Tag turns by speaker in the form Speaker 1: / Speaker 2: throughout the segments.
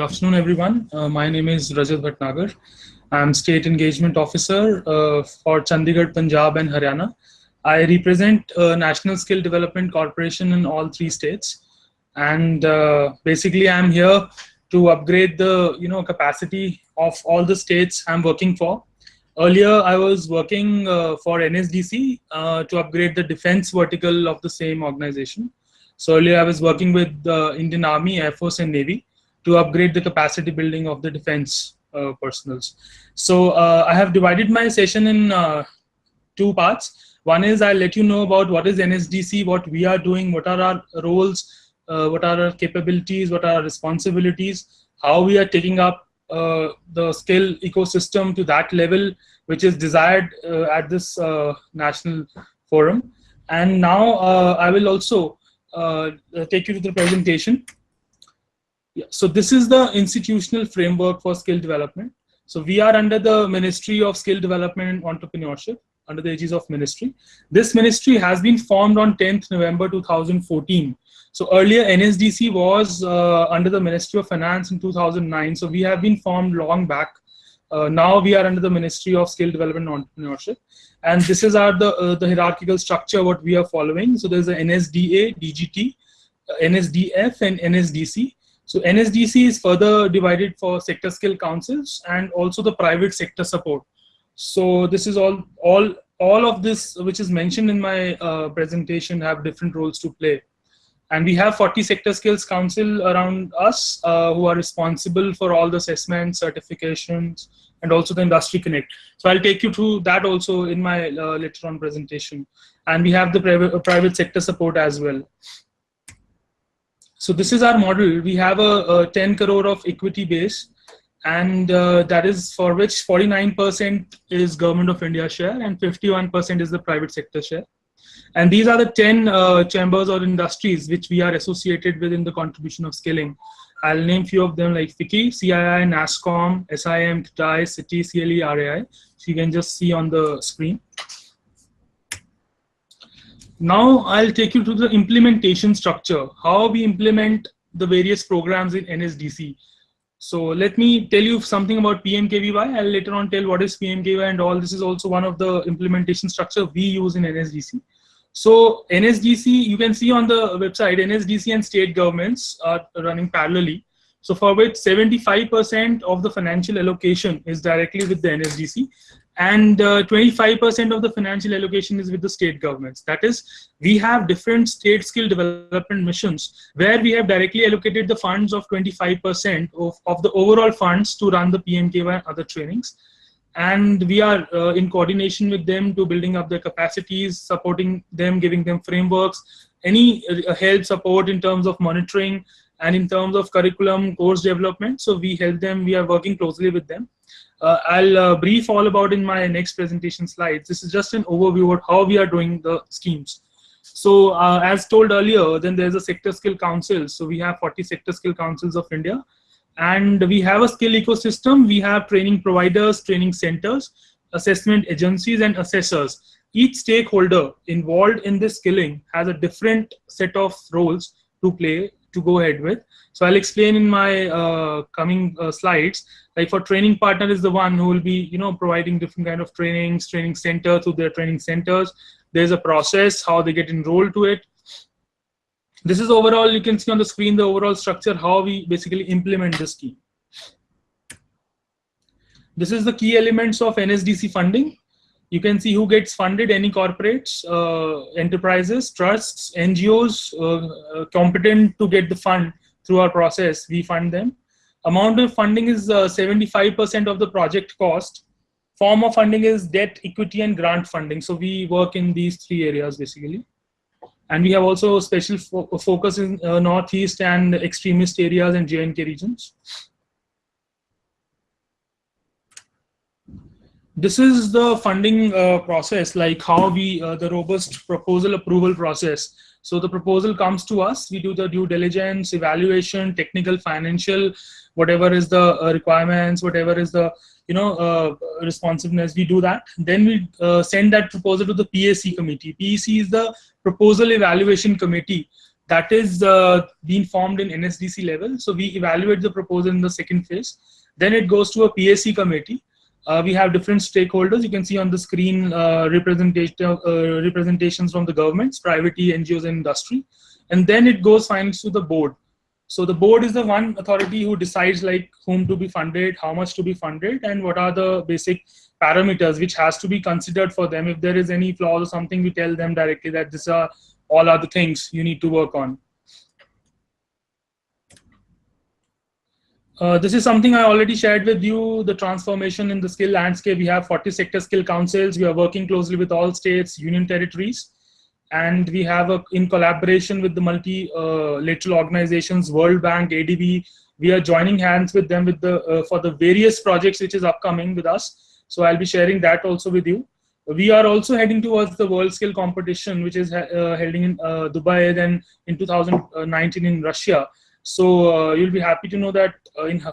Speaker 1: afternoon, everyone. My name is Rajat Bhatnagar. I'm State Engagement Officer for Chandigarh, Punjab, and Haryana. I represent National Skill Development Corporation in all 3 states, and basically, I'm here to upgrade the capacity of all the states I'm working for. Earlier, I was working for NSDC to upgrade the defense vertical of the same organization. So earlier, I was working with the Indian Army, Air Force, and Navy to upgrade the capacity building of the defense personals. So I have divided my session in 2 parts. One is I'll let you know about what is NSDC, what we are doing, what are our roles, what are our capabilities, what are our responsibilities, how we are taking up the skill ecosystem to that level which is desired at this national forum. And now I will also take you to the presentation. Yeah, so this is the institutional framework for skill development. So we are under the Ministry of Skill Development and Entrepreneurship, under the aegis of ministry. This ministry has been formed on 10th November 2014. So earlier NSDC was under the Ministry of Finance in 2009. So we have been formed long back. Now we are under the Ministry of Skill Development and Entrepreneurship. And this is the hierarchical structure what we are following. So there's a NSDA, DGT, NSDF, and NSDC. So NSDC is further divided for sector skill councils and also the private sector support. So this is all of this which is mentioned in my presentation have different roles to play. And we have 40 sector skills council around us who are responsible for all the assessments, certifications, and also the industry connect. So I'll take you through that also in my later on presentation. And we have the private sector support as well. So this is our model. We have a 10 crore of equity base, and that is for which 49% is Government of India share and 51% is the private sector share. And these are the 10 chambers or industries which we are associated with in the contribution of skilling. I'll name few of them like FICCI, CII, NASSCOM, SIM, TAI, CITI, CLE, RAI. So you can just see on the screen. Now I'll take you to the implementation structure, how we implement the various programs in NSDC. So let me tell you something about PMKVY. I'll later on tell what is PMKVY and all. This is also one of the implementation structure we use in NSDC. So NSDC, you can see on the website, NSDC and state governments are running parallelly. So for which 75% of the financial allocation is directly with the NSDC. And 25% of the financial allocation is with the state governments. That is, we have different state skill development missions where we have directly allocated the funds of 25% of the overall funds to run the PMKVY and other trainings. And we are in coordination with them to building up their capacities, supporting them, giving them frameworks, any help support in terms of monitoring and in terms of curriculum, course development. So we help them, we are working closely with them. I'll brief all about in my next presentation slides. This is just an overview of how we are doing the schemes. So as told earlier, then there's a sector skill council. So we have 40 sector skill councils of India. And we have a skill ecosystem. We have training providers, training centers, assessment agencies, and assessors. Each stakeholder involved in this skilling has a different set of roles to play, to go ahead with. So I'll explain in my coming slides. Like for training partner is the one who will be, providing different kind of trainings, training center to their training centers. There's a process, how they get enrolled to it. This is overall, you can see on the screen, the overall structure, how we basically implement the scheme. This is the key elements of NSDC funding. You can see who gets funded, any corporates, enterprises, trusts, NGOs, competent to get the fund through our process, we fund them. Amount of funding is 75% of the project cost. Form of funding is debt, equity, and grant funding. So we work in these 3 areas basically. And we have also special focus in Northeast and extremist areas and J&K regions. This is the funding process, like how we, the robust proposal approval process. So the proposal comes to us, we do the due diligence, evaluation, technical, financial, whatever is the requirements, whatever is the responsiveness, we do that. Then we send that proposal to the PAC committee. PAC is the Proposal Evaluation Committee, that is being formed in NSDC level. So we evaluate the proposal in the second phase. Then it goes to a PSC committee. We have different stakeholders. You can see on the screen representations from the governments, private NGOs, and industry. And then it goes finally to the board. So the board is the one authority who decides like whom to be funded, how much to be funded, and what are the basic parameters which has to be considered for them. If there is any flaw or something, we tell them directly that these are all other things you need to work on. This is something I already shared with you, the transformation in the skill landscape. We have 40 sector skill councils. We are working closely with all states, union territories, and we have in collaboration with the multilateral organizations, World Bank, ADB, we are joining hands with them with the for the various projects which is upcoming with us. So I'll be sharing that also with you. We are also heading towards the WorldSkills competition, which is held in Dubai, then in 2019 in Russia. So you'll be happy to know that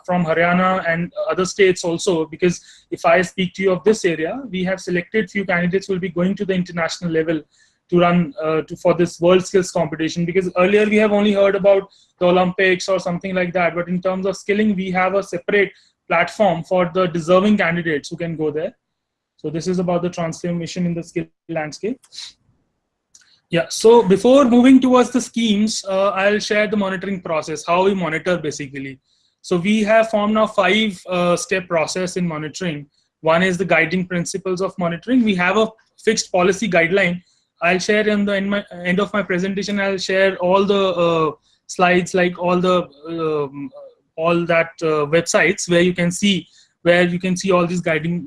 Speaker 1: from Haryana and other states also, because if I speak to you of this area, we have selected few candidates who will be going to the international level to run for this WorldSkills competition, because earlier we have only heard about the Olympics or something like that. But in terms of skilling, we have a separate platform for the deserving candidates who can go there. So this is about the transformation in the skill landscape. Yeah, so before moving towards the schemes, I'll share the monitoring process, how we monitor basically. So we have formed a 5-step process in monitoring. One is the guiding principles of monitoring. We have a fixed policy guideline. I'll share in the end of my presentation, I'll share all the slides, like all that websites where you can see all these guiding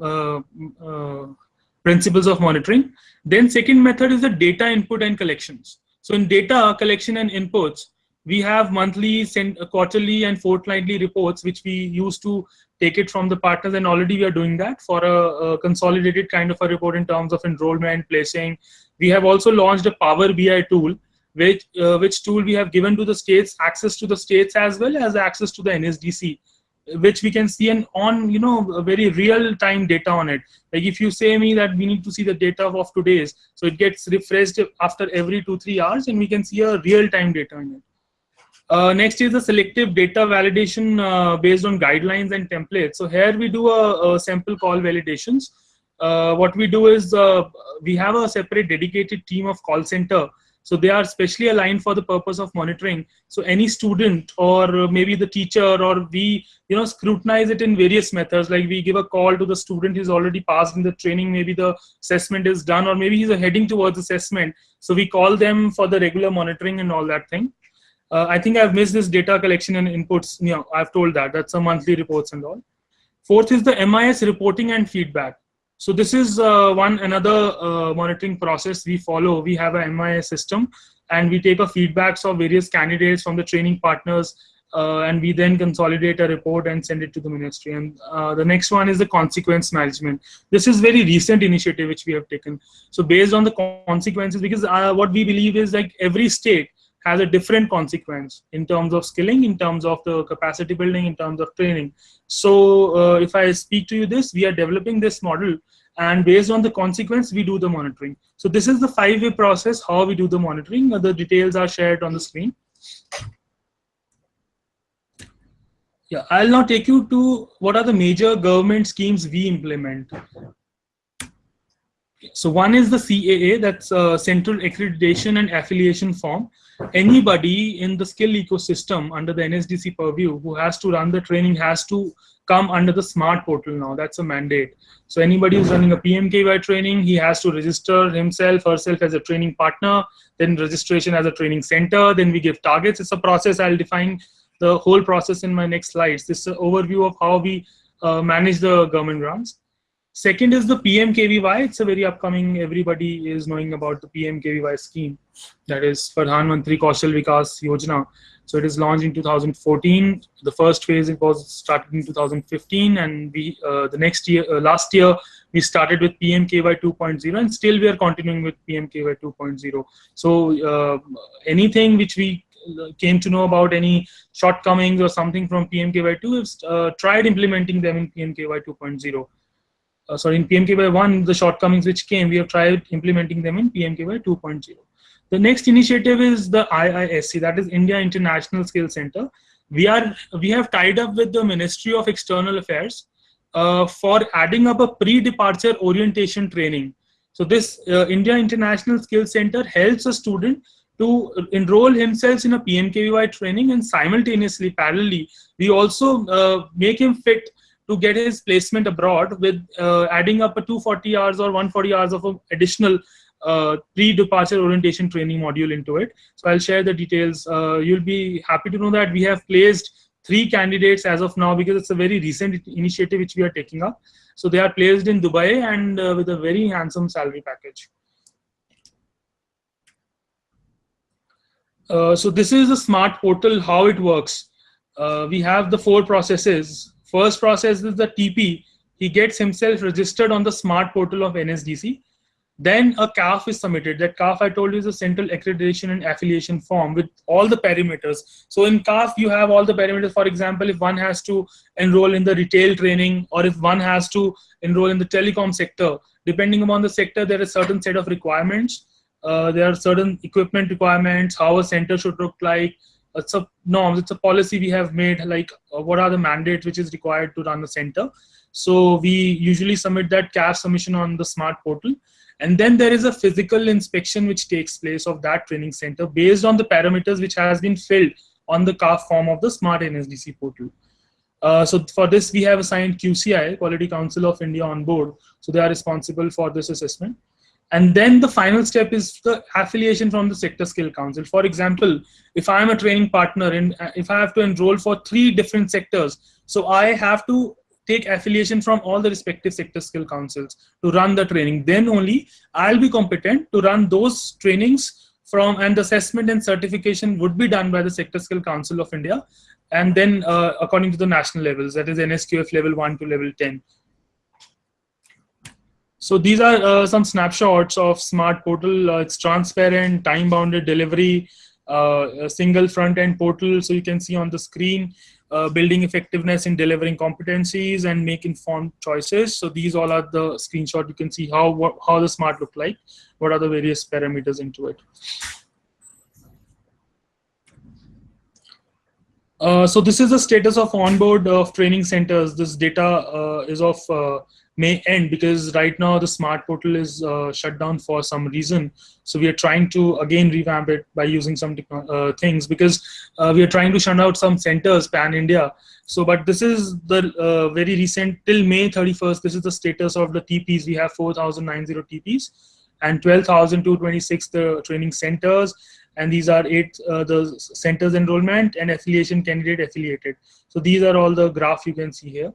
Speaker 1: principles of monitoring. Then second method is the data input and collections. So in data collection and inputs, we have monthly, quarterly and fortnightly reports, which we use to take it from the partners, and already we are doing that for a consolidated kind of a report in terms of enrollment, placing. We have also launched a Power BI tool, which tool we have given to the states, access to the states as well as access to the NSDC, which we can see on a very real time data on it. Like if you say me that we need to see the data of today's, so it gets refreshed after every 2-3 hours, and we can see a real time data in it. Next is the selective data validation based on guidelines and templates. So here we do a sample call validations. What we do is we have a separate dedicated team of call center. So they are specially aligned for the purpose of monitoring. So any student or maybe the teacher, or we scrutinize it in various methods. Like we give a call to the student who's already passed in the training, maybe the assessment is done, or maybe he's heading towards assessment. So we call them for the regular monitoring and all that thing. I think I've missed this data collection and inputs. I've told that's a monthly reports and all. Fourth is the MIS reporting and feedback. So this is another monitoring process we follow. We have a MIS system, and we take a feedbacks of various candidates from the training partners, and we then consolidate a report and send it to the ministry. And the next one is the consequence management. This is very recent initiative which we have taken. So based on the consequences, because what we believe is like every state has a different consequence in terms of skilling, in terms of the capacity building, in terms of training. So if I speak to you this, we are developing this model, and based on the consequence, we do the monitoring. So this is the 5-way process, how we do the monitoring. The details are shared on the screen. Yeah, I'll now take you to what are the major government schemes we implement. So one is the CAA, that's Central Accreditation and Affiliation form. Anybody in the skill ecosystem under the NSDC purview who has to run the training has to come under the smart portal now. That's a mandate. So anybody who's running a PMKVY training, he has to register himself, herself as a training partner, then registration as a training center, then we give targets. It's a process. I'll define the whole process in my next slides. This is an overview of how we manage the government grants. Second is the PMKVY. It's a very upcoming, everybody is knowing about the PMKVY scheme. That is Pradhan, Mantri, Kaushal Vikas Yojana. So it is launched in 2014. The first phase it was started in 2015, and we the next year, last year, we started with PMKVY 2.0, and still we are continuing with PMKVY 2.0. So anything which we came to know about, any shortcomings or something from PMKVY 2, we've tried implementing them in PMKVY 2.0. in PMKVY 1, the shortcomings which came, we have tried implementing them in PMKVY 2.0. The next initiative is the IISC, that is India International Skills Center. We have tied up with the Ministry of External Affairs for adding up a pre-departure orientation training. So this India International Skills Center helps a student to enroll himself in a PMKVY training, and simultaneously, parallelly, we also make him fit to get his placement abroad with adding up a 240 hours or 140 hours of additional pre-departure orientation training module into it. So I'll share the details. You'll be happy to know that we have placed 3 candidates as of now, because it's a very recent initiative which we are taking up. So they are placed in Dubai and with a very handsome salary package. So this is a smart portal, how it works. We have the 4 processes. First process is the TP. He gets himself registered on the smart portal of NSDC. Then a CAF is submitted. That CAF, I told you, is a Central Accreditation and Affiliation form with all the parameters. So in CAF, you have all the parameters. For example, if one has to enroll in the retail training, or if one has to enroll in the telecom sector, depending upon the sector, there is a certain set of requirements. There are certain equipment requirements, how a center should look like. It's a norms, it's a policy we have made, like what are the mandates which is required to run the center. So we usually submit that CAF submission on the smart portal. And then there is a physical inspection which takes place of that training center based on the parameters which has been filled on the CAF form of the smart NSDC portal. So for this, we have assigned QCI, Quality Council of India, on board. So they are responsible for this assessment. And then the final step is the affiliation from the Sector Skill Council. For example, if I am a training partner and if I have to enroll for 3 different sectors, so I have to take affiliation from all the respective sector skill councils to run the training. Then only I'll be competent to run those trainings from, and the assessment and certification would be done by the Sector Skill Council of India. And then according to the national levels, that is NSQF level 1 to level 10. So these are some snapshots of smart portal. It's transparent, time-bounded delivery, a single front-end portal. So you can see on the screen, building effectiveness in delivering competencies and make informed choices. So these all are the screenshot. You can see how the smart look like. What are the various parameters into it. So this is the status of onboard of training centers. This data is of May end, because right now the smart portal is shut down for some reason. So we are trying to again revamp it by using some things, because we are trying to shut out some centers pan India. So, but this is the very recent till May 31st. This is the status of the TPs. We have 4,090 TPs and 12,226 the training centers. And these are 8 the centers enrollment and affiliation candidate affiliated. So these are all the graph you can see here.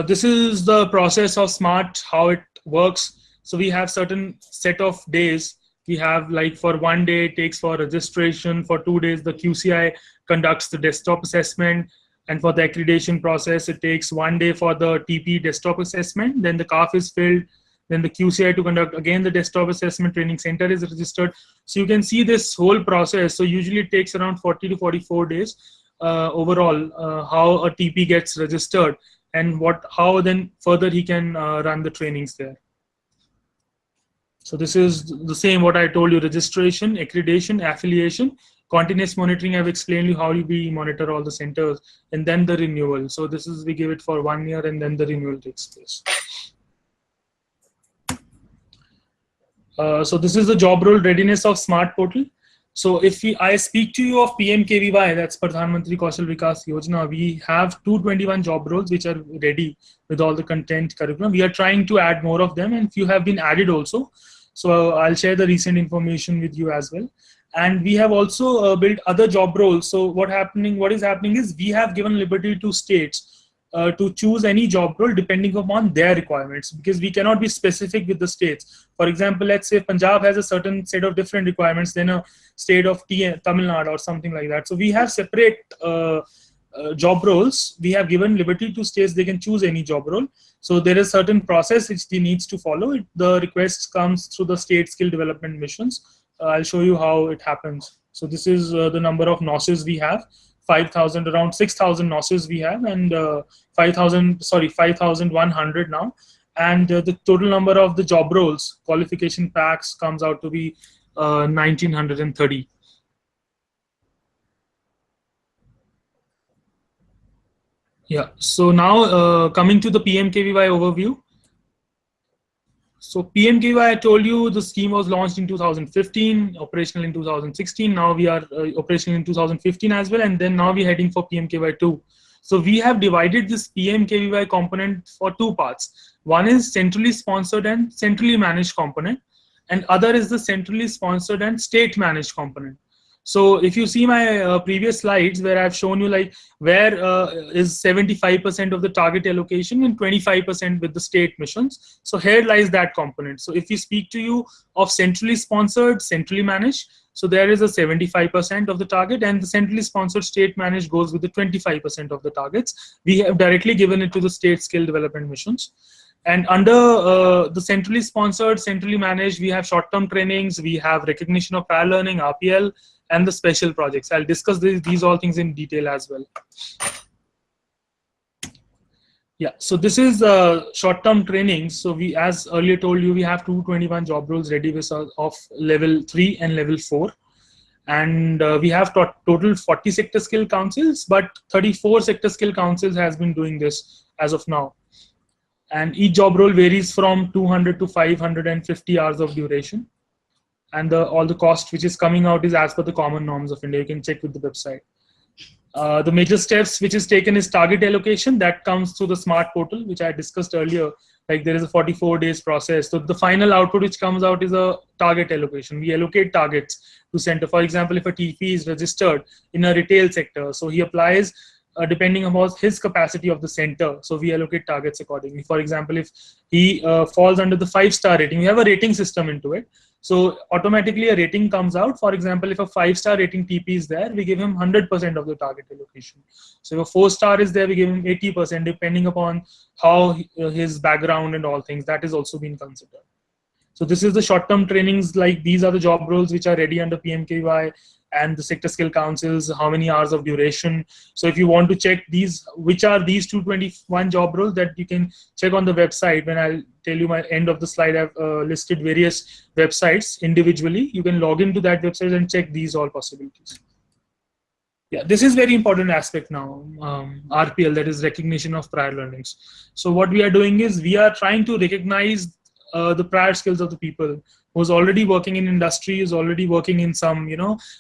Speaker 1: This is the process of smart, how it works. So we have certain set of days. We have, like, for 1 day it takes for registration. For 2 days the QCI conducts the desktop assessment, and for the accreditation process it takes 1 day for the TP desktop assessment. Then the CAF is filled. Then the QCI to conduct again the desktop assessment. Training center is registered. So you can see this whole process. So usually it takes around 40 to 44 days overall, how a TP gets registered, and how then further he can run the trainings there. So this is the same what I told you: registration, accreditation, affiliation, continuous monitoring. I've explained you how we monitor all the centers, and then the renewal. So this is, we give it for 1 year and then the renewal takes place. So this is the job role readiness of smart portal. So if I speak to you of PMKVY, that's Pradhan Mantri Kaushal Vikas Yojana, we have 221 job roles which are ready with all the content curriculum. We are trying to add more of them, and few have been added also. So I'll share the recent information with you as well. And we have also built other job roles. So what is happening is we have given liberty to states to choose any job role depending upon their requirements, because we cannot be specific with the states. For example, let's say Punjab has a certain set of different requirements than a state of Tamil Nadu or something like that. So we have separate job roles. We have given liberty to states, they can choose any job role. So there is certain process which they needs to follow. The request comes through the state skill development missions. I'll show you how it happens. So this is the number of NOSes we have. 5,000, around 6,000 nurses we have, and 5,100 now. And the total number of the job roles, qualification packs, comes out to be 1,930. Yeah, so now coming to the PMKVY overview. So PMKVY, I told you the scheme was launched in 2015, operational in 2016. Now we are operational in 2015 as well, and then now we're heading for PMKVY 2. So we have divided this PMKVY component for two parts. One is centrally sponsored and centrally managed component, and other is the centrally sponsored and state managed component. So if you see my previous slides where I've shown you like where is 75% of the target allocation and 25% with the state missions. So here lies that component. So if we speak to you of centrally sponsored, centrally managed, so there is a 75% of the target, and the centrally sponsored state managed goes with the 25% of the targets. We have directly given it to the state skill development missions. And under the centrally sponsored, centrally managed, we have short-term trainings, we have recognition of prior learning, RPL, and the special projects. I'll discuss these all things in detail as well. Yeah, so this is short-term training. So we, as earlier told you, we have 221 job roles ready with of level 3 and level 4. And we have total 40 sector skill councils, but 34 sector skill councils has been doing this as of now. And each job role varies from 200 to 550 hours of duration. And all the cost which is coming out is as per the common norms of India. You can check with the website. The major steps which is taken is target allocation. That comes through the smart portal, which I discussed earlier. Like there is a 44 days process. So the final output which comes out is a target allocation. We allocate targets to center. For example, if a TP is registered in a retail sector, so he applies depending upon his capacity of the center. So we allocate targets accordingly. For example, if he falls under the 5-star rating, we have a rating system into it. So automatically a rating comes out. For example, if a 5-star rating TP is there, we give him 100% of the target allocation. So if a 4-star is there, we give him 80%, depending upon how his background and all things. That is also being considered. So this is the short-term trainings. Like these are the job roles which are ready under PMKVY and the sector skill councils, how many hours of duration. So if you want to check these, which are these 221 job roles, that you can check on the website. When I'll tell you my end of the slide, I've listed various websites individually. You can log into that website and check these all possibilities. Yeah, this is very important aspect now, RPL, that is recognition of prior learnings. So what we are doing is we are trying to recognize the prior skills of the people who's already working in industry, is already working in some,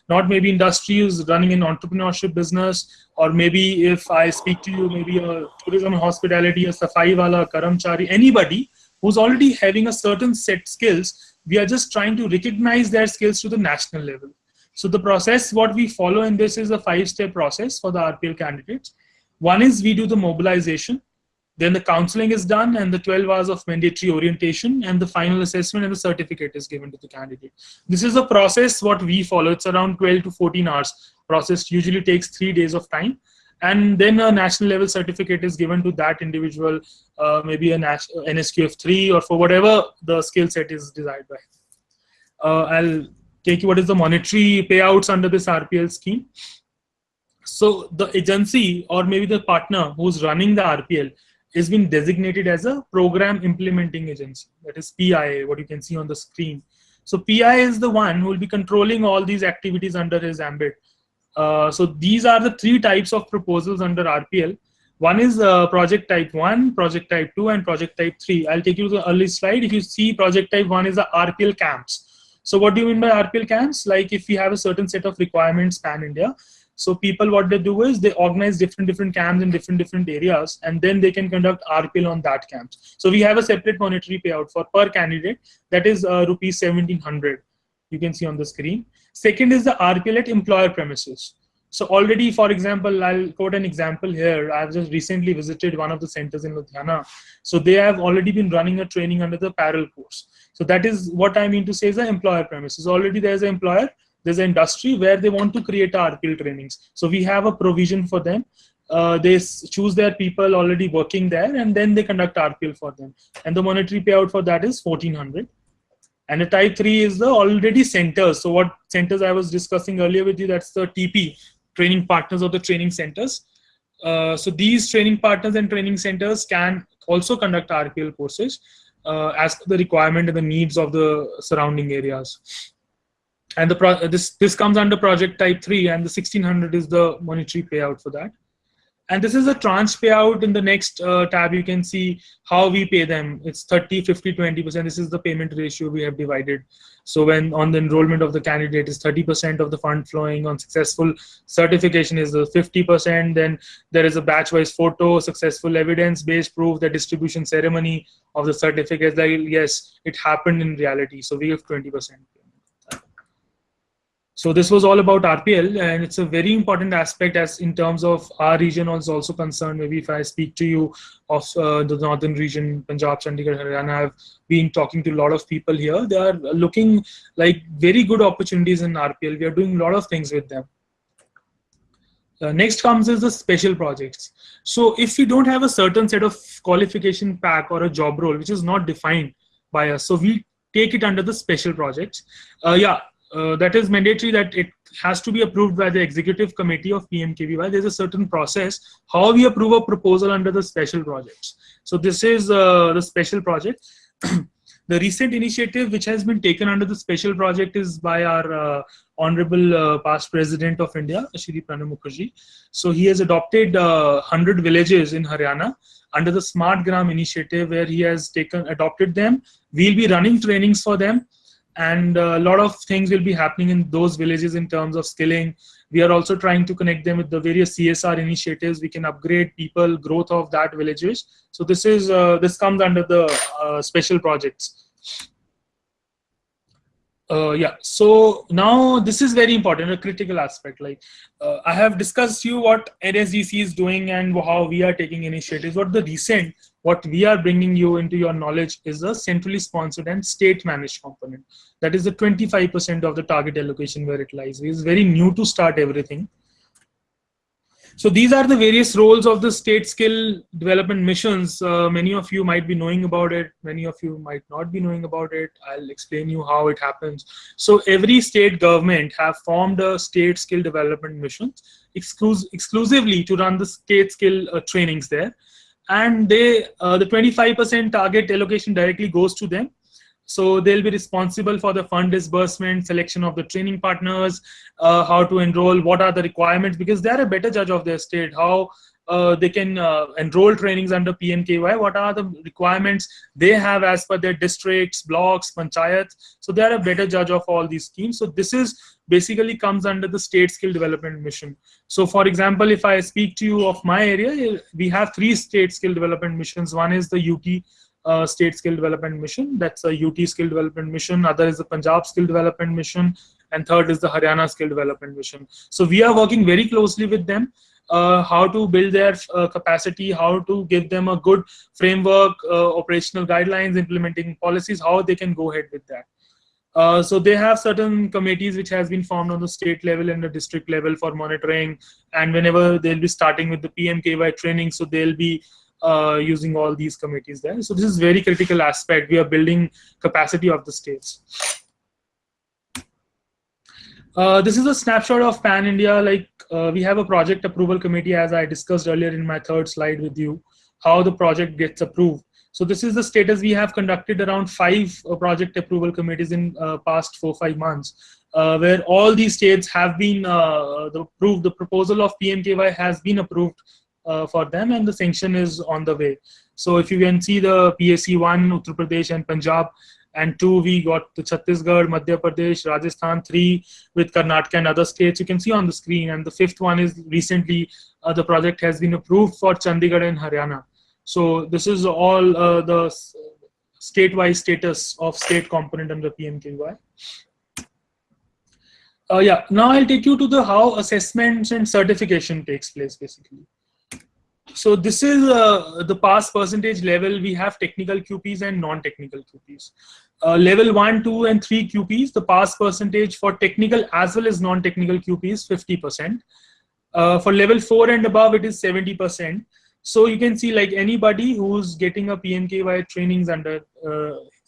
Speaker 1: not maybe industry, who's running an entrepreneurship business, or maybe if I speak to you, maybe a tourism and hospitality, a safai wala, karamchari, anybody who's already having a certain set skills, we are just trying to recognize their skills to the national level. So the process, what we follow in this is a 5-step process for the RPL candidates. One is we do the mobilization. Then the counseling is done and the 12 hours of mandatory orientation and the final assessment and the certificate is given to the candidate. This is a process what we follow. It's around 12 to 14 hours process, usually takes 3 days of time. And then a national level certificate is given to that individual, maybe a NSQF3 or for whatever the skill set is desired by. I'll take you what is the monetary payouts under this RPL scheme. So the agency or maybe the partner who's running the RPL is being designated as a program implementing agency, that is PIA, what you can see on the screen. So PIA is the one who will be controlling all these activities under his ambit. So these are the 3 types of proposals under RPL. One is project type 1, project type 2, and project type 3. I'll take you to the early slide. If you see project type 1 is the RPL camps. So what do you mean by RPL camps? Like if we have a certain set of requirements pan India, so people, what they do is they organize different camps in different areas, and then they can conduct RPL on that camps. So we have a separate monetary payout for per candidate, that is rupees 1,700. You can see on the screen. Second is the RPL at employer premises. So already, for example, I'll quote an example here. I've just recently visited one of the centers in Ludhiana. So they have already been running a training under the parallel course. So that is what I mean to say is the employer premises. Already there's an employer, there's an industry where they want to create RPL trainings. So we have a provision for them. They choose their people already working there and then they conduct RPL for them. And the monetary payout for that is 1,400. And the type 3 is the already centers. So what centers I was discussing earlier with you, that's the TP. training partners of the training centers. So these training partners and training centers can also conduct RPL courses as per the requirement and the needs of the surrounding areas. And this comes under project type 3, and the 1600 is the monetary payout for that. And this is a tranche payout. In the next tab, you can see how we pay them. It's 30, 50, 20%. This is the payment ratio we have divided. So when on the enrollment of the candidate is 30% of the fund flowing, on successful certification is the 50%. Then there is a batch-wise photo, successful evidence-based proof, the distribution ceremony of the certificates. Like, yes, it happened in reality. So we have 20%. So this was all about RPL, and it's a very important aspect as in terms of our region is also concerned. Maybe if I speak to you of the northern region, Punjab, Chandigarh, Haryana, I've been talking to a lot of people here. They are looking like very good opportunities in RPL. We are doing a lot of things with them. Next comes is the special projects. So if we don't have a certain set of qualification pack or a job role, which is not defined by us, so we take it under the special projects. That is mandatory that it has to be approved by the executive committee of PMKVY. There's a certain process how we approve a proposal under the special projects. So this is the special project. The recent initiative which has been taken under the special project is by our Honorable past President of India, Shri Pranab Mukherjee. So he has adopted 100 villages in Haryana under the Smart Gram initiative, where he has adopted them. We'll be running trainings for them. And a lot of things will be happening in those villages in terms of skilling. We are also trying to connect them with the various CSR initiatives. We can upgrade people, growth of that villages. So this is this comes under the special projects. So now this is very important, a critical aspect. Like I have discussed you what NSDC is doing and how we are taking initiatives. What we are bringing you into your knowledge is a centrally sponsored and state managed component. That is the 25% of the target allocation where it lies. It is very new to start everything. So these are the various roles of the state skill development missions. Many of you might be knowing about it. Many of you might not be knowing about it. I'll explain you how it happens. So every state government have formed a state skill development mission exclusively to run the state skill trainings there. And the 25% target allocation directly goes to them. So they'll be responsible for the fund disbursement, selection of the training partners, how to enroll, what are the requirements, because they're a better judge of their state, how they can enroll trainings under PMKVY, what are the requirements they have as per their districts, blocks, panchayats. So they're a better judge of all these schemes. So this is basically comes under the state skill development mission. So for example, if I speak to you of my area, we have 3 state skill development missions. One is the UT State Skill Development Mission. That's a UT Skill Development Mission. Other is the Punjab Skill Development Mission. And third is the Haryana Skill Development Mission. So we are working very closely with them, how to build their capacity, how to give them a good framework, operational guidelines, implementing policies, how they can go ahead with that. So they have certain committees which has been formed on the state level and the district level for monitoring. And whenever they'll be starting with the PMKVY training, so they'll be using all these committees there. So this is very critical aspect. We are building capacity of the states. This is a snapshot of Pan India. Like we have a project approval committee, as I discussed earlier in my third slide with you, how the project gets approved. So this is the status. We have conducted around 5 project approval committees in past 4-5 months, where all these states have been approved. The proposal of PMKVY has been approved for them, and the sanction is on the way. So if you can see the PSC 1, Uttar Pradesh and Punjab, and 2 we got the Chhattisgarh, Madhya Pradesh, Rajasthan, 3 with Karnataka and other states. You can see on the screen, and the 5th one is recently the project has been approved for Chandigarh and Haryana. So this is all the state-wise status of state component under PMKVY. Now I'll take you to the how assessments and certification takes place basically. So this is the pass percentage level. We have technical QPs and non-technical QPs. Level 1, 2, and 3 QPs, the pass percentage for technical as well as non-technical QP is 50%. For level 4 and above, it is 70%. So you can see like anybody who's getting a PMKVY trainings under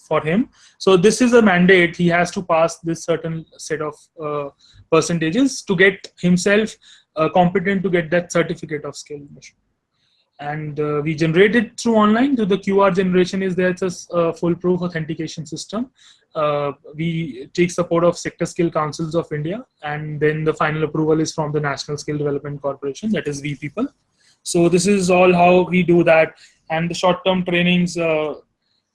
Speaker 1: for him. So this is a mandate. He has to pass this certain set of percentages to get himself competent to get that certificate of skill. And we generate it through online. So the QR generation is there. It's a foolproof authentication system. We take support of Sector Skill Councils of India, and then the final approval is from the National Skill Development Corporation, that is we people. So this is all how we do that. And the short-term trainings,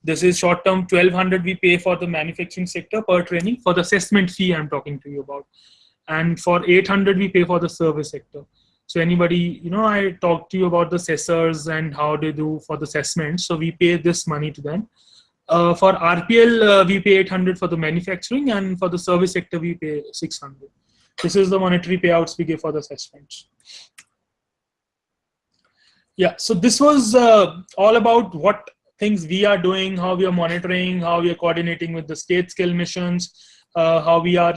Speaker 1: this is short-term 1,200 we pay for the manufacturing sector per training for the assessment fee I'm talking to you about. And for 800 we pay for the service sector. So anybody, I talked to you about the assessors and how they do for the assessment. So we pay this money to them. For RPL, we pay 800 for the manufacturing, and for the service sector, we pay 600. This is the monetary payouts we give for the assessments. Yeah, so this was all about what things we are doing, how we are monitoring, how we are coordinating with the state skill missions, how we are,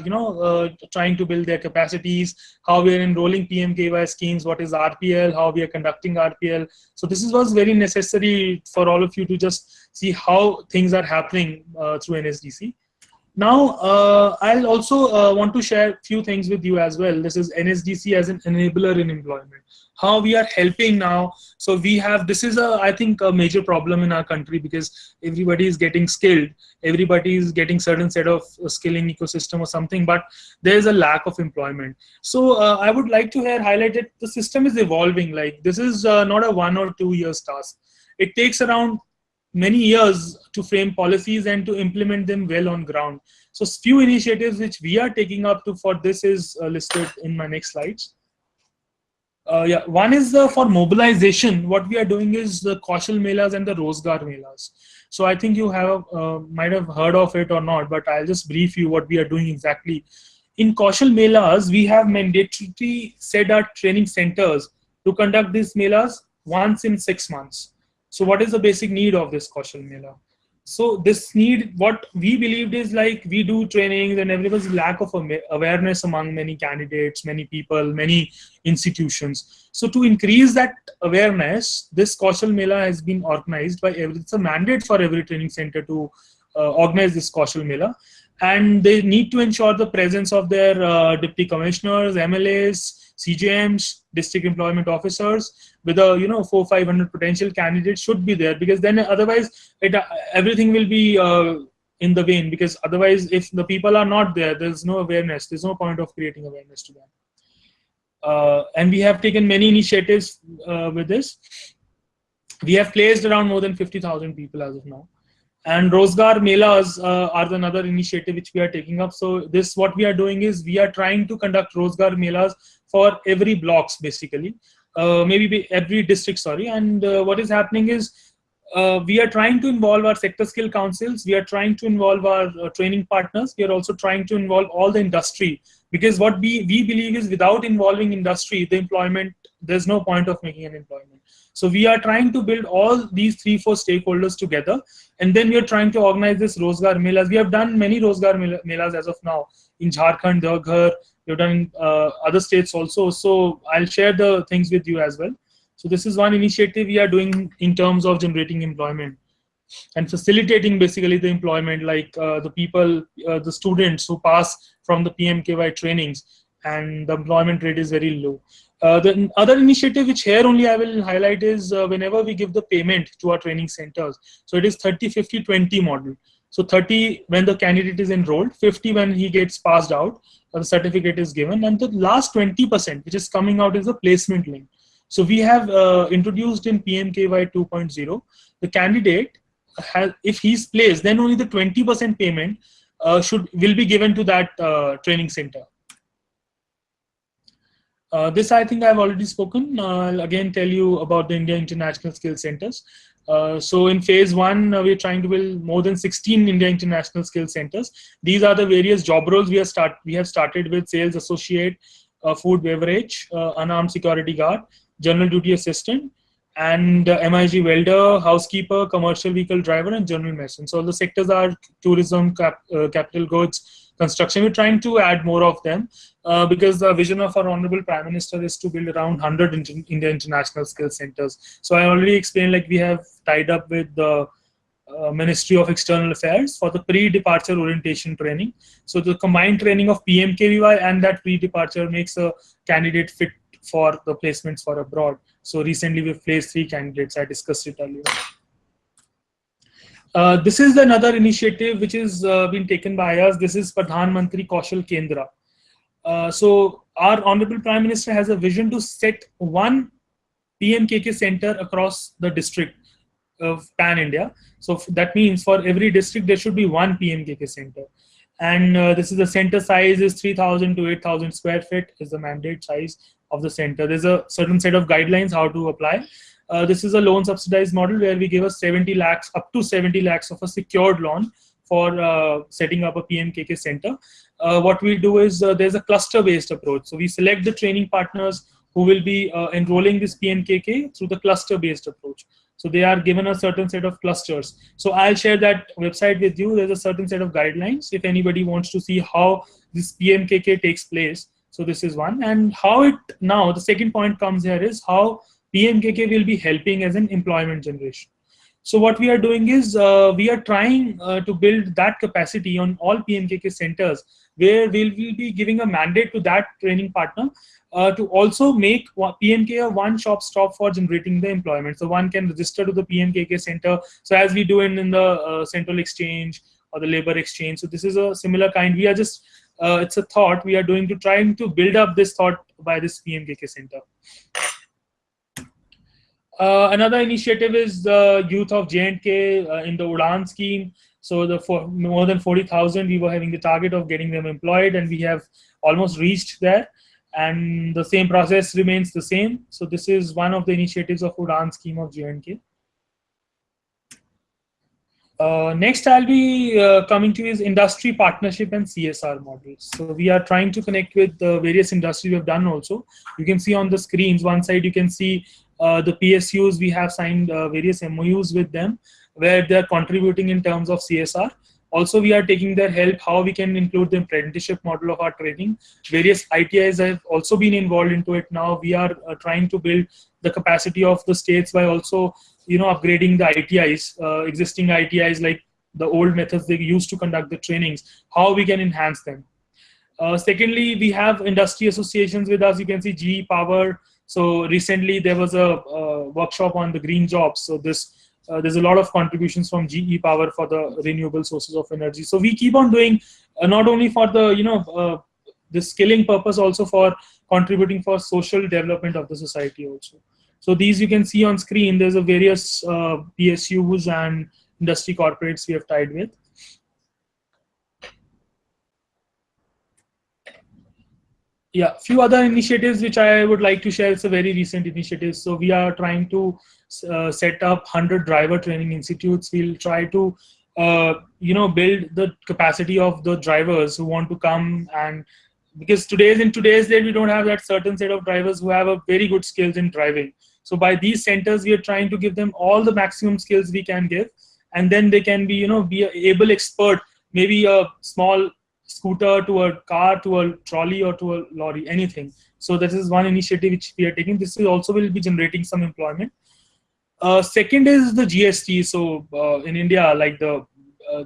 Speaker 1: trying to build their capacities, how we are enrolling PMKVY schemes, what is RPL, how we are conducting RPL. So this was very necessary for all of you to just see how things are happening through NSDC. Now, I'll also want to share a few things with you as well. This is NSDC as an enabler in employment. How we are helping now. So we have, this is I think a major problem in our country, because everybody is getting skilled. Everybody is getting certain set of skilling ecosystem or something, but there is a lack of employment. So I would like to here highlight that the system is evolving. Like, this is not a 1 or 2 years task. It takes around many years to frame policies and to implement them well on ground. So few initiatives which we are taking up for this is listed in my next slides. Yeah, one is for mobilization. What we are doing is the Kaushal Melas and the Rozgaar Melas. So I think you have might have heard of it or not, but I'll just brief you what we are doing exactly. In Kaushal Melas, we have mandatory set our training centers to conduct these Melas once in 6 months. So what is the basic need of this Kaushal Mela? So this need, what we believed is, like, we do trainings and everyone's lack of awareness among many candidates, many people, many institutions. So to increase that awareness, this Kaushal Mela has been organized by it's a mandate for every training center to organize this Kaushal Mela. And they need to ensure the presence of their deputy commissioners, MLAs, CJMs, district employment officers, with a 400-500 potential candidates should be there, because then otherwise everything will be in the vein, because otherwise if the people are not there, there's no awareness, there's no point of creating awareness to them. And we have taken many initiatives with this. We have placed around more than 50,000 people as of now. And Rozgaar Melas are another initiative which we are taking up. So this, what we are doing is, we are trying to conduct Rozgaar Melas for every blocks, basically, maybe every district, sorry. And what is happening is, we are trying to involve our sector skill councils. We are trying to involve our training partners. We are also trying to involve all the industry, because what we believe is, without involving industry, the employment, there's no point of making an employment. So we are trying to build all these 3-4 stakeholders together, and then we are trying to organize this Rozgaar Melas. We have done many Rozgaar Melas as of now in Jharkhand, Devghar. We have done in other states also. So I'll share the things with you as well. So this is one initiative we are doing in terms of generating employment and facilitating basically the employment, like the people, the students who pass from the PMKVY trainings, and the employment rate is very low. The other initiative which here only I will highlight is whenever we give the payment to our training centers. So it is 30-50-20 model. So 30 when the candidate is enrolled, 50 when he gets passed out, the certificate is given, and the last 20% which is coming out is a placement link. So we have introduced in PMKVY 2.0, the candidate has, if he's placed, then only the 20% payment will be given to that training center. This I think I've already spoken. I'll again tell you about the India International Skills Centers. So in phase 1, we're trying to build more than 16 India International Skills Centers. These are the various job roles we have started with: sales associate, food beverage, unarmed security guard, general duty assistant, and MIG welder, housekeeper, commercial vehicle driver, and general mason. So the sectors are tourism, capital goods, construction. We're trying to add more of them because the vision of our Honorable Prime Minister is to build around 100 India International Skills Centers. So I already explained, like, we have tied up with the Ministry of External Affairs for the pre-departure orientation training. So the combined training of PMKVY and that pre-departure makes a candidate fit for the placements for abroad. So recently we've placed 3 candidates. I discussed it earlier. This is another initiative which is been taken by us. This is Pradhan Mantri Kaushal Kendra. So our Honorable Prime Minister has a vision to set one PMKK center across the district of Pan India. So that means for every district there should be one PMKK center. And this is the center size is 3,000 to 8,000 square feet is the mandate size of the center. There's a certain set of guidelines how to apply. This is a loan subsidized model where we give us 70 lakhs, up to 70 lakhs of a secured loan for setting up a PMKK center. What we do is there's a cluster-based approach. So we select the training partners who will be enrolling this PMKK through the cluster-based approach. So they are given a certain set of clusters. So I'll share that website with you. There's a certain set of guidelines if anybody wants to see how this PMKK takes place. So this is one. And how it now, the second point comes here is how PMKK will be helping as an employment generation. So what we are doing is we are trying to build that capacity on all PMKK centers where we'll be giving a mandate to that training partner to also make PMK a one-stop shop for generating the employment. So one can register to the PMKK center. So as we do in the Central Exchange or the Labor Exchange. So this is a similar kind. We are just, it's a thought we are doing to trying to build up this thought by this PMKK center. Another initiative is the youth of J&K in the Udaan scheme. So more than 40,000, we were having the target of getting them employed, and we have almost reached there. And the same process remains the same. So this is one of the initiatives of Udaan scheme of J&K. Next, I'll be coming to is industry partnership and CSR models. So we are trying to connect with the various industries we have done also. You can see on the screens, one side you can see the PSUs, we have signed various MOUs with them where they're contributing in terms of CSR. Also, we are taking their help, how we can include the apprenticeship model of our training. Various ITIs have also been involved into it now. We are trying to build the capacity of the states by also, upgrading the ITIs, existing ITIs like the old methods they used to conduct the trainings, how we can enhance them. Secondly, we have industry associations with us. You can see GE Power. So recently there was a workshop on the green jobs. So there's a lot of contributions from GE Power for the renewable sources of energy. So we keep on doing not only for the the skilling purpose, also for contributing for social development of the society also. So these you can see on screen. There's a various PSUs and industry corporates we have tied with. Yeah, few other initiatives which I would like to share. It's a very recent initiative. So we are trying to set up 100 driver training institutes. We'll try to, build the capacity of the drivers who want to come, and because in today's day, we don't have that certain set of drivers who have a very good skills in driving. So by these centers, we are trying to give them all the maximum skills we can give, and then they can be, be an able expert, maybe a small scooter to a car to a trolley or to a lorry, anything. So this is one initiative which we are taking. This will also be generating some employment. Second is the GST. So in India, like the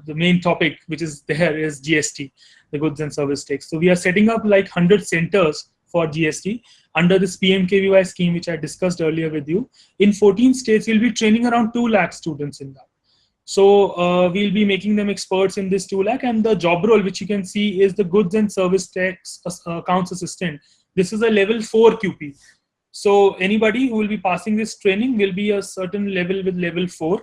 Speaker 1: main topic which is there is GST, the goods and service tax. So we are setting up like 100 centers for GST under this PMKVY scheme, which I discussed earlier with you. In 14 states, we'll be training around 2 lakh students in that. So we'll be making them experts in this 2 lakh, and the job role which you can see is the goods and service tax accounts assistant. This is a level 4 QP. So anybody who will be passing this training will be a certain level with level 4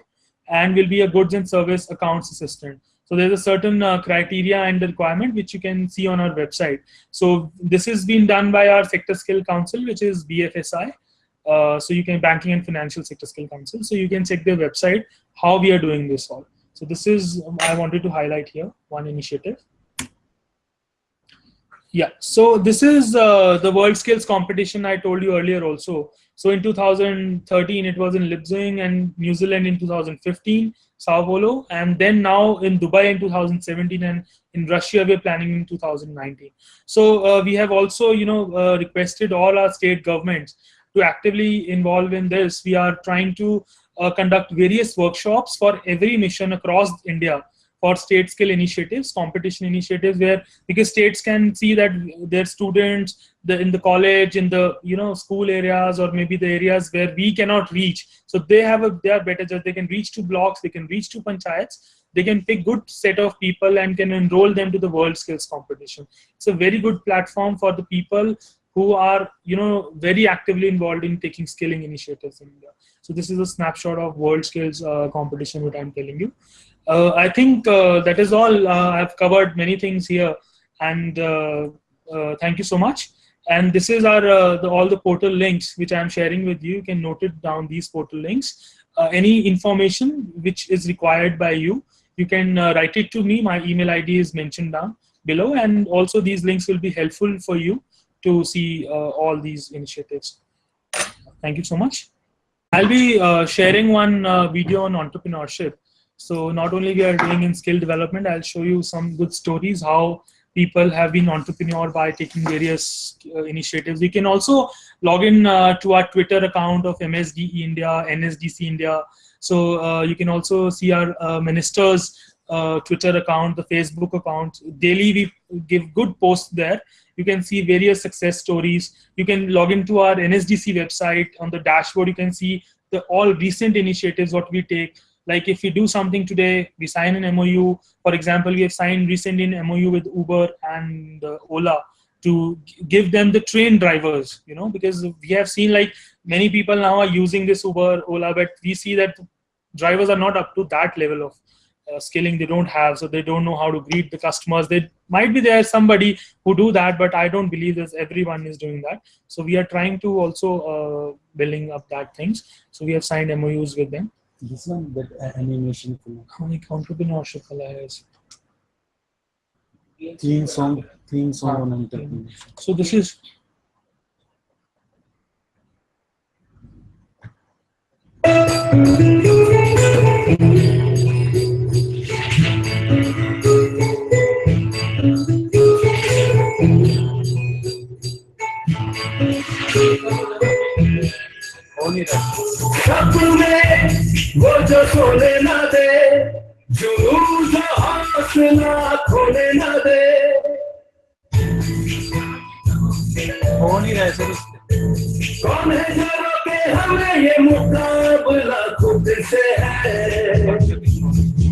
Speaker 1: and will be a goods and service accounts assistant. So there's a certain criteria and the requirement which you can see on our website. So this has been done by our Sector Skill Council, which is BFSI. So you can Banking and Financial Sector Skill Council. So you can check their website how we are doing this all. So this is I wanted to highlight here one initiative. Yeah, so this is the WorldSkills competition I told you earlier also. So in 2013 it was in Leipzig and New Zealand in 2015, Sao Paulo, and then now in Dubai in 2017, and in Russia we're planning in 2019. So we have also requested all our state governments to actively involve in this. We are trying to conduct various workshops for every mission across India for state skill initiatives, competition initiatives, where because states can see that their students in the college, in the school areas, or maybe the areas where we cannot reach, so they are better judged. They can reach to blocks, they can reach to panchayats, they can pick good set of people and can enroll them to the WorldSkills competition. It's a very good platform for the people who are very actively involved in taking skilling initiatives in India. So this is a snapshot of WorldSkills competition, what I'm telling you. I think that is all. I've covered many things here, and thank you so much. And this is our all the portal links which I'm sharing with you. You can note it down, these portal links. Any information which is required by you, you can write it to me. My email ID is mentioned down below, and also these links will be helpful for you to see all these initiatives. Thank you so much. I'll be sharing one video on entrepreneurship. So not only we are doing in skill development, I'll show you some good stories how people have been entrepreneur by taking various initiatives. You can also log in to our Twitter account of MSDE India, NSDC India. So you can also see our ministers' Twitter account, the Facebook account. Daily we give good posts there. You can see various success stories. You can log into our NSDC website. On the dashboard, you can see all recent initiatives, what we take. Like if we do something today, we sign an MOU. For example, we have signed recently an MOU with Uber and Ola to give them the train drivers, because we have seen like many people now are using this Uber, Ola, but we see that drivers are not up to that level of skilling. They don't have, so they don't know how to greet the customers. They might be there somebody who do that, but I don't believe that everyone is doing that. So we are trying to also building up that things. So we have signed MOUs with them.
Speaker 2: This one, that animation.
Speaker 1: How many entrepreneurship is?
Speaker 2: Theme song on entrepreneurship.
Speaker 1: So this is.
Speaker 3: वो जो सोने ना दे, जुनून जो हौसला खोने ना दे।
Speaker 2: हो नहीं रहा है सर।
Speaker 3: कौन है जो रोके हमें, ये मुकाबला खुद से है।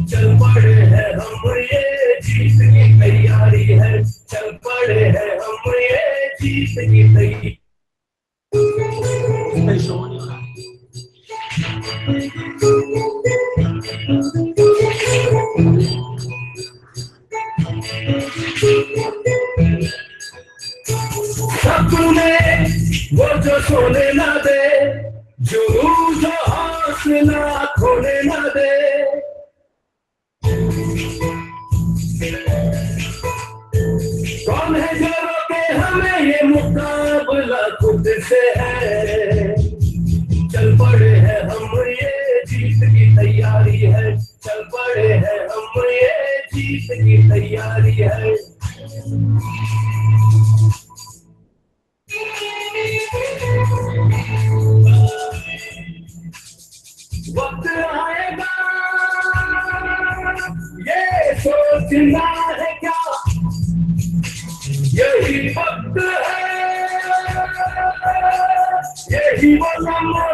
Speaker 3: चल पड़े हैं हम, ये जीत की तैयारी है। चल पड़े हैं हम, ये जीत की तैयारी। सपने वो जो सोने ना दे, जुनून जो हौसला खोने ना दे। कौन है जो रोके हमें, ये मुकाबला खुद से है। चल पड़े हैं हम, ये जीत की तैयारी है। चल पड़े हैं हम, ये जीत की तैयारी है। वक्त आएगा, ये सोचना है क्या, यही वक्त है, यही वो लम्हा,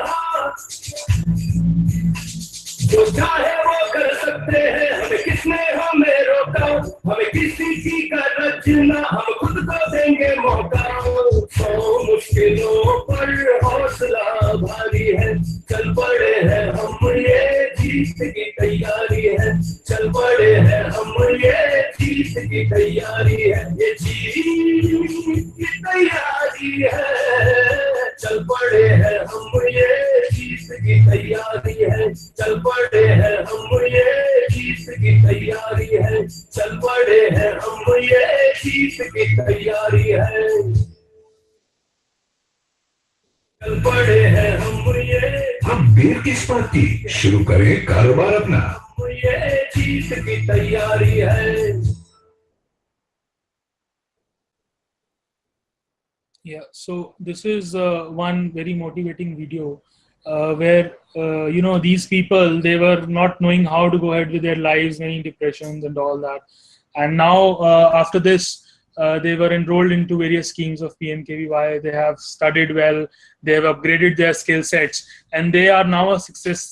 Speaker 3: जो चाहे वो कर सकते हैं। हमें किसने हमें रोका, हमें किसी की का रचना, हम खुद को देंगे मौका। सौ मुश्किलों पर हौसला भारी है। चल पड़े हैं हम, ये जीत की तैयारी है। चल पड़े हैं हम, ये जीत की तैयारी है। ये जीत की तैयारी है। चल पड़े हैं हम, ये जीत की तैयारी है। चल पड़े हैं हम, ये जीत की तैयारी है। चल पड़े हैं हम, ये जीत की तैयारी है। चल पड़े हैं हम, ये
Speaker 4: हम देर किस बात की, शुरू करें कारोबार अपना।
Speaker 3: ये जीत की तैयारी है।
Speaker 1: Yeah, so this is one very motivating video, where these people, they were not knowing how to go ahead with their lives, many depressions and all that. And now after this, they were enrolled into various schemes of PMKVY. They have studied well, they have upgraded their skill sets, and they are now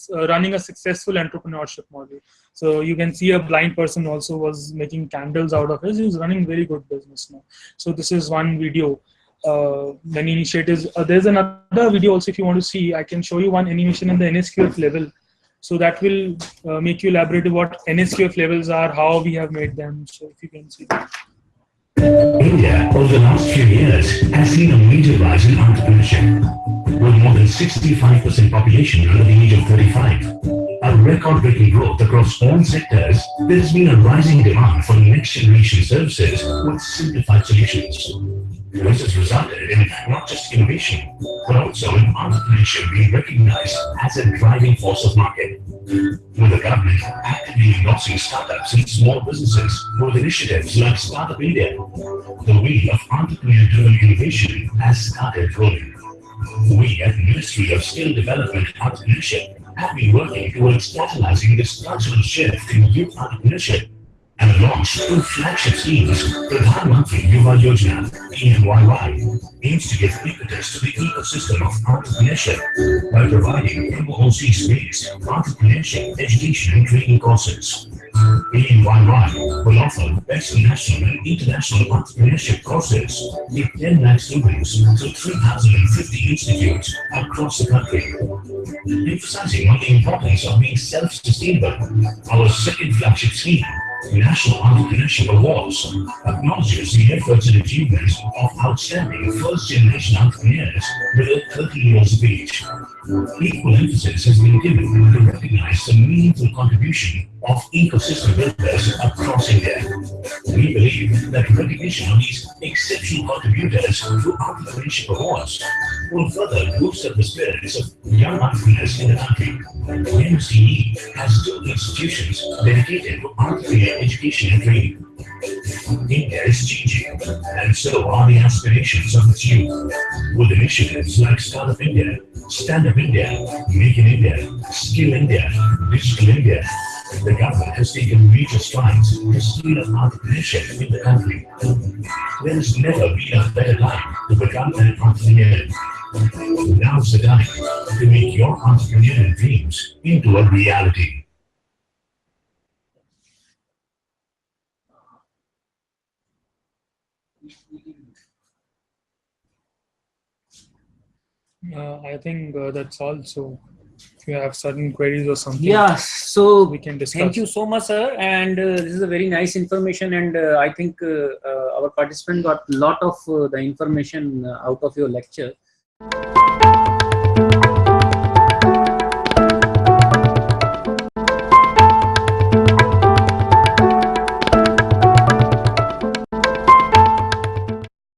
Speaker 1: running a successful entrepreneurship model. So you can see a blind person also was making candles out of it. He's running very good business now. So this is one video. Many initiatives. There's another video also, if you want to see. I can show you one animation in the NSQF level. So that will make you elaborate what NSQF levels are, how we have made them. So if you can see that.
Speaker 4: India, over the last few years, has seen a major rise in entrepreneurship. With more than 65% population under the age of 35, a record-breaking growth across all sectors, there has been a rising demand for next-generation services with simplified solutions. This has resulted in not just innovation, but also in entrepreneurship being recognized as a driving force of market. With the government actively endorsing startups and small businesses with initiatives like Startup India, the wheel of entrepreneur-driven innovation has started rolling. We at Ministry of Skill Development Entrepreneurship have been working towards catalyzing this cultural shift in youth entrepreneurship and launched 2 flagship schemes. Pradhan Mantri Yuva Yojana (PMKVY) aims to give impetus to the ecosystem of entrepreneurship by providing MOOC-based entrepreneurship education and training courses. PMKVY will offer best national and international entrepreneurship courses with 10 lakh students to 3,050 institutes across the country. Emphasizing on the importance of being self-sustainable, our second flagship scheme, National Entrepreneurship Awards, acknowledges the efforts and achievements of outstanding first-generation entrepreneurs below 30 years of age. Equal emphasis has been given to recognize the meaningful contribution of ecosystem builders across India. We believe that recognition of these exceptional contributors through entrepreneurship awards will further boost up the spirits of young entrepreneurs in the country. NSDC has 2 institutions dedicated to entrepreneur education and training. India is changing, and so are the aspirations of its youth. With initiatives like Startup India, Stand Up India, Make in India, Skill India, Digital India, the government has taken major strides to scale up entrepreneurship in the country. There has never been a better time to become an entrepreneur. Now's the time to make your entrepreneurial dreams into a reality.
Speaker 1: I think that's all. So if you have certain queries or something,
Speaker 5: yeah, so
Speaker 1: we can discuss.
Speaker 5: Thank you so much, sir. And this is a very nice information, and I think our participant got a lot of the information out of your lecture.